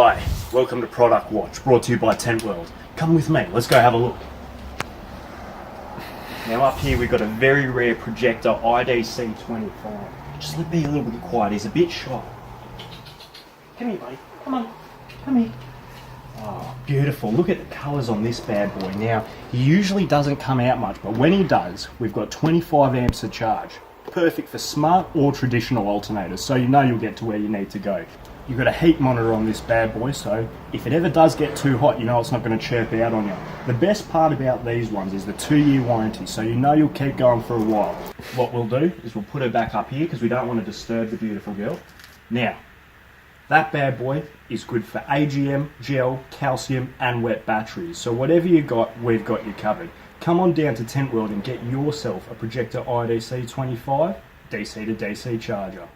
Hi, welcome to Product Watch, brought to you by Tentworld. Come with me, let's go have a look. Now up here we've got a very rare Projecta IDC25. Just let me be a little bit quiet, he's a bit shy. Come here buddy, come on, come here. Oh, beautiful, look at the colours on this bad boy. Now, he usually doesn't come out much, but when he does, we've got 25 amps of charge. Perfect for smart or traditional alternators, so you know you'll get to where you need to go. You've got a heat monitor on this bad boy, so if it ever does get too hot, you know it's not going to chirp out on you. The best part about these ones is the 2-year warranty, so you know you'll keep going for a while. What we'll do is we'll put her back up here because we don't want to disturb the beautiful girl. Now, that bad boy is good for AGM, gel, calcium and wet batteries. So whatever you got, we've got you covered. Come on down to Tentworld and get yourself a Projecta IDC25 DC to DC charger.